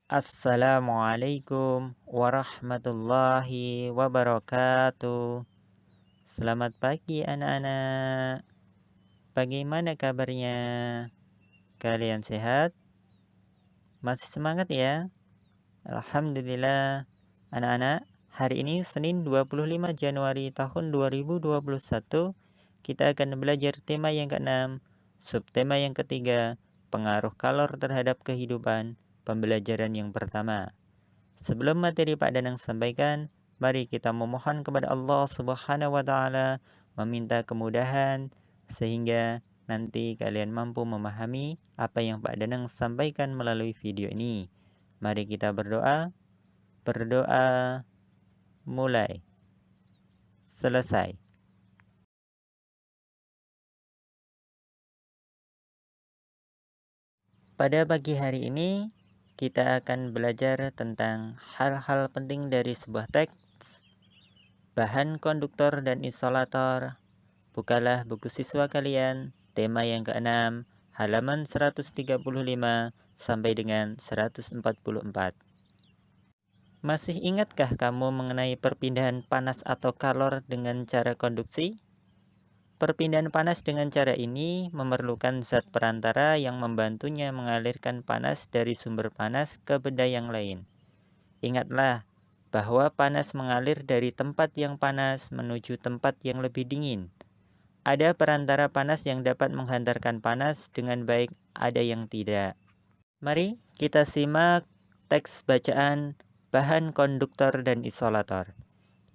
Assalamualaikum warahmatullahi wabarakatuh. Selamat pagi anak-anak. Bagaimana kabarnya? Kalian sehat? Masih semangat ya? Alhamdulillah. Anak-anak, hari ini Senin 25 Januari tahun 2021, kita akan belajar tema yang ke-6, subtema yang ketiga, pengaruh kalor terhadap kehidupan, pembelajaran yang pertama. Sebelum materi Pak Danang sampaikan, mari kita memohon kepada Allah Subhanahu wa taala meminta kemudahan sehingga nanti kalian mampu memahami apa yang Pak Danang sampaikan melalui video ini. Mari kita berdoa. Berdoa mulai. Selesai. Pada pagi hari ini kita akan belajar tentang hal-hal penting dari sebuah teks, bahan konduktor dan isolator. Bukalah buku siswa kalian, tema yang ke-6, halaman 135 sampai dengan 144. Masih ingatkah kamu mengenai perpindahan panas atau kalor dengan cara konduksi? Perpindahan panas dengan cara ini memerlukan zat perantara yang membantunya mengalirkan panas dari sumber panas ke benda yang lain. Ingatlah bahwa panas mengalir dari tempat yang panas menuju tempat yang lebih dingin. Ada perantara panas yang dapat menghantarkan panas dengan baik, ada yang tidak. Mari kita simak teks bacaan bahan konduktor dan isolator.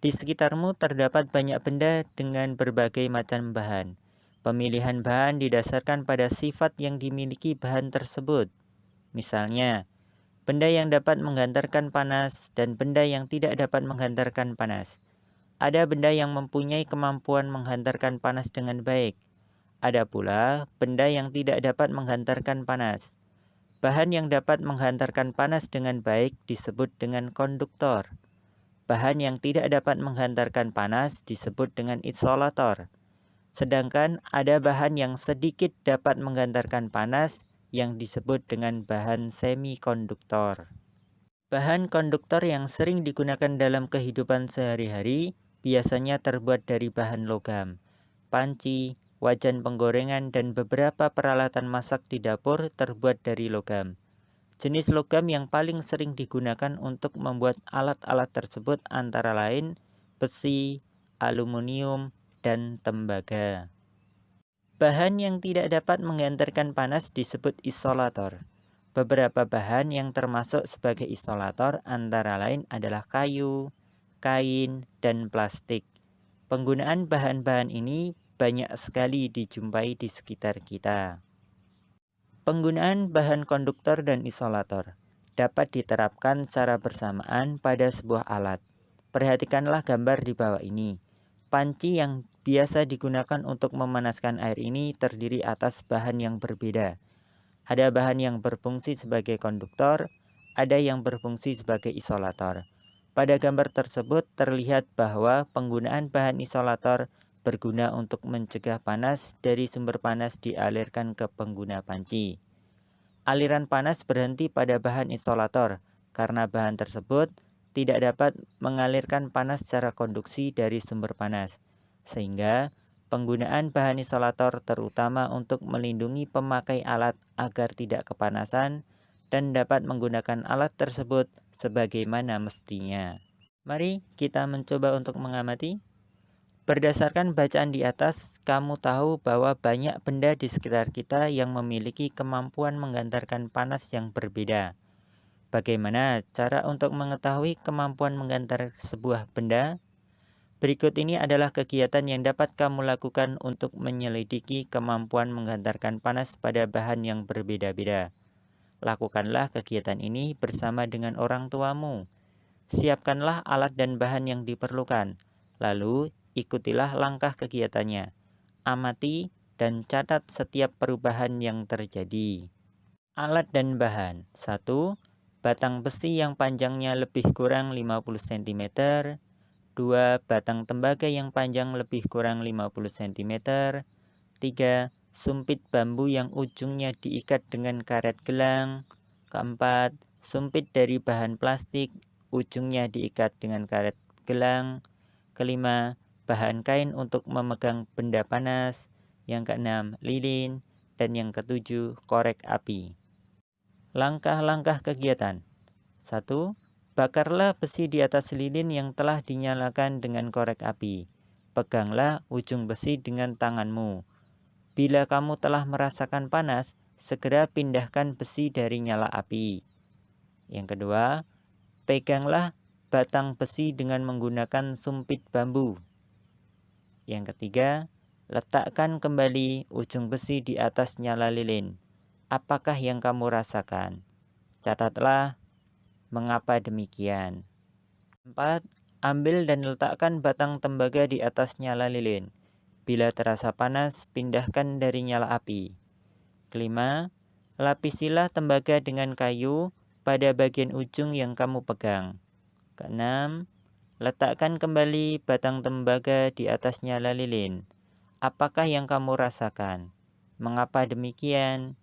Di sekitarmu terdapat banyak benda dengan berbagai macam bahan. Pemilihan bahan didasarkan pada sifat yang dimiliki bahan tersebut. Misalnya, benda yang dapat menghantarkan panas dan benda yang tidak dapat menghantarkan panas. Ada benda yang mempunyai kemampuan menghantarkan panas dengan baik. Ada pula benda yang tidak dapat menghantarkan panas. Bahan yang dapat menghantarkan panas dengan baik disebut dengan konduktor. Bahan yang tidak dapat menghantarkan panas disebut dengan isolator. Sedangkan ada bahan yang sedikit dapat menghantarkan panas yang disebut dengan bahan semikonduktor. Bahan konduktor yang sering digunakan dalam kehidupan sehari-hari biasanya terbuat dari bahan logam. Panci, wajan penggorengan, dan beberapa peralatan masak di dapur terbuat dari logam. Jenis logam yang paling sering digunakan untuk membuat alat-alat tersebut antara lain besi, aluminium, dan tembaga. Bahan yang tidak dapat menghantarkan panas disebut isolator. Beberapa bahan yang termasuk sebagai isolator antara lain adalah kayu, kain, dan plastik. Penggunaan bahan-bahan ini banyak sekali dijumpai di sekitar kita. Penggunaan bahan konduktor dan isolator dapat diterapkan secara bersamaan pada sebuah alat. Perhatikanlah gambar di bawah ini. Panci yang biasa digunakan untuk memanaskan air ini terdiri atas bahan yang berbeda. Ada bahan yang berfungsi sebagai konduktor, ada yang berfungsi sebagai isolator. Pada gambar tersebut terlihat bahwa penggunaan bahan isolator berguna untuk mencegah panas dari sumber panas dialirkan ke pengguna panci. Aliran panas berhenti pada bahan isolator karena bahan tersebut tidak dapat mengalirkan panas secara konduksi dari sumber panas, sehingga penggunaan bahan isolator terutama untuk melindungi pemakai alat agar tidak kepanasan dan dapat menggunakan alat tersebut sebagaimana mestinya. Mari kita mencoba untuk mengamati. Berdasarkan bacaan di atas, kamu tahu bahwa banyak benda di sekitar kita yang memiliki kemampuan menghantarkan panas yang berbeda. Bagaimana cara untuk mengetahui kemampuan menghantar sebuah benda? Berikut ini adalah kegiatan yang dapat kamu lakukan untuk menyelidiki kemampuan menghantarkan panas pada bahan yang berbeda-beda. Lakukanlah kegiatan ini bersama dengan orang tuamu. Siapkanlah alat dan bahan yang diperlukan. Lalu, ikutilah langkah kegiatannya. Amati dan catat setiap perubahan yang terjadi. Alat dan bahan. 1. Batang besi yang panjangnya lebih kurang 50 cm. 2. Batang tembaga yang panjang lebih kurang 50 cm. 3. Sumpit bambu yang ujungnya diikat dengan karet gelang. 4. sumpit dari bahan plastik, ujungnya diikat dengan karet gelang. Kelima, bahan kain untuk memegang benda panas. Yang keenam, lilin. Dan yang ketujuh, korek api. Langkah-langkah kegiatan. 1. Bakarlah besi di atas lilin yang telah dinyalakan dengan korek api. Peganglah ujung besi dengan tanganmu. Bila kamu telah merasakan panas, segera pindahkan besi dari nyala api. Yang kedua, peganglah batang besi dengan menggunakan sumpit bambu. Yang ketiga, letakkan kembali ujung besi di atas nyala lilin. Apakah yang kamu rasakan? Catatlah mengapa demikian. 4. Ambil dan letakkan batang tembaga di atas nyala lilin. Bila terasa panas, pindahkan dari nyala api. Kelima, lapisilah tembaga dengan kayu pada bagian ujung yang kamu pegang. Keenam, letakkan kembali batang tembaga di atas nyala lilin. Apakah yang kamu rasakan? Mengapa demikian?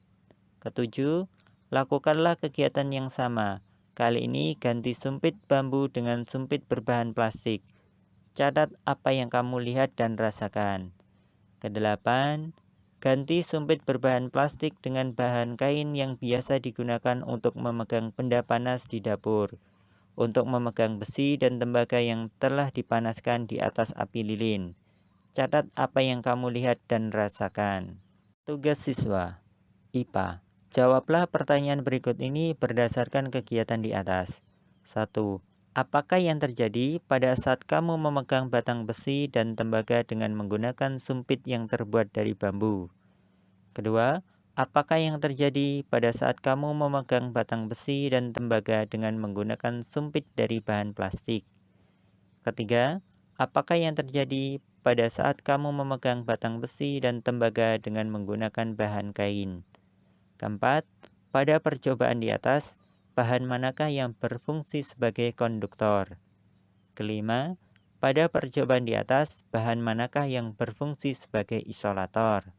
Ketujuh, lakukanlah kegiatan yang sama. Kali ini ganti sumpit bambu dengan sumpit berbahan plastik. Catat apa yang kamu lihat dan rasakan. Kedelapan, ganti sumpit berbahan plastik dengan bahan kain yang biasa digunakan untuk memegang benda panas di dapur. Untuk memegang besi dan tembaga yang telah dipanaskan di atas api lilin. Catat apa yang kamu lihat dan rasakan. Tugas siswa IPA. Jawablah pertanyaan berikut ini berdasarkan kegiatan di atas. 1. Apakah yang terjadi pada saat kamu memegang batang besi dan tembaga dengan menggunakan sumpit yang terbuat dari bambu? Kedua, apakah yang terjadi pada saat kamu memegang batang besi dan tembaga dengan menggunakan sumpit dari bahan plastik? Ketiga, apakah yang terjadi pada saat kamu memegang batang besi dan tembaga dengan menggunakan bahan kain? Keempat, pada percobaan di atas, bahan manakah yang berfungsi sebagai konduktor? Kelima, pada percobaan di atas, bahan manakah yang berfungsi sebagai isolator?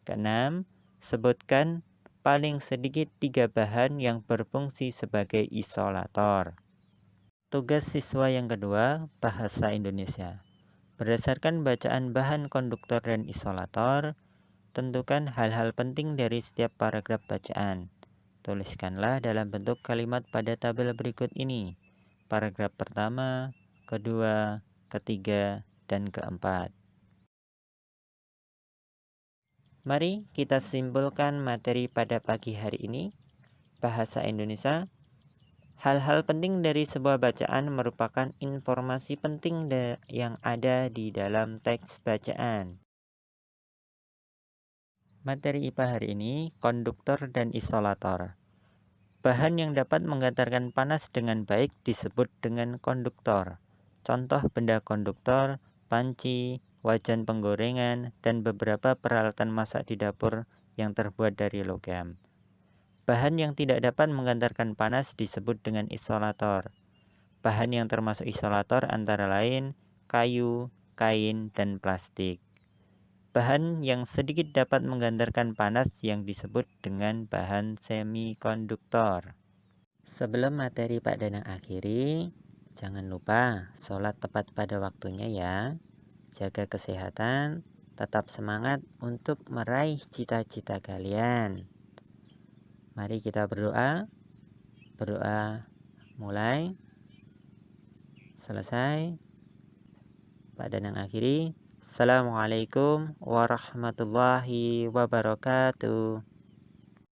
Keenam, sebutkan paling sedikit 3 bahan yang berfungsi sebagai isolator. Tugas siswa yang kedua, bahasa Indonesia. Berdasarkan bacaan bahan konduktor dan isolator, tentukan hal-hal penting dari setiap paragraf bacaan. Tuliskanlah dalam bentuk kalimat pada tabel berikut ini. Paragraf pertama, kedua, ketiga, dan keempat. Mari kita simpulkan materi pada pagi hari ini. Bahasa Indonesia. Hal-hal penting dari sebuah bacaan merupakan informasi penting yang ada di dalam teks bacaan. Materi IPA hari ini, konduktor dan isolator. Bahan yang dapat menghantarkan panas dengan baik disebut dengan konduktor. Contoh benda konduktor, panci, wajan penggorengan, dan beberapa peralatan masak di dapur yang terbuat dari logam. Bahan yang tidak dapat menghantarkan panas disebut dengan isolator. Bahan yang termasuk isolator antara lain kayu, kain, dan plastik. Bahan yang sedikit dapat menghantarkan panas yang disebut dengan bahan semikonduktor. Sebelum materi Pak Danang akhiri, jangan lupa sholat tepat pada waktunya ya. Jaga kesehatan, tetap semangat untuk meraih cita-cita kalian. Mari kita berdoa. Berdoa mulai. Selesai. Pak Danang akhiri. Assalamualaikum warahmatullahi wabarakatuh.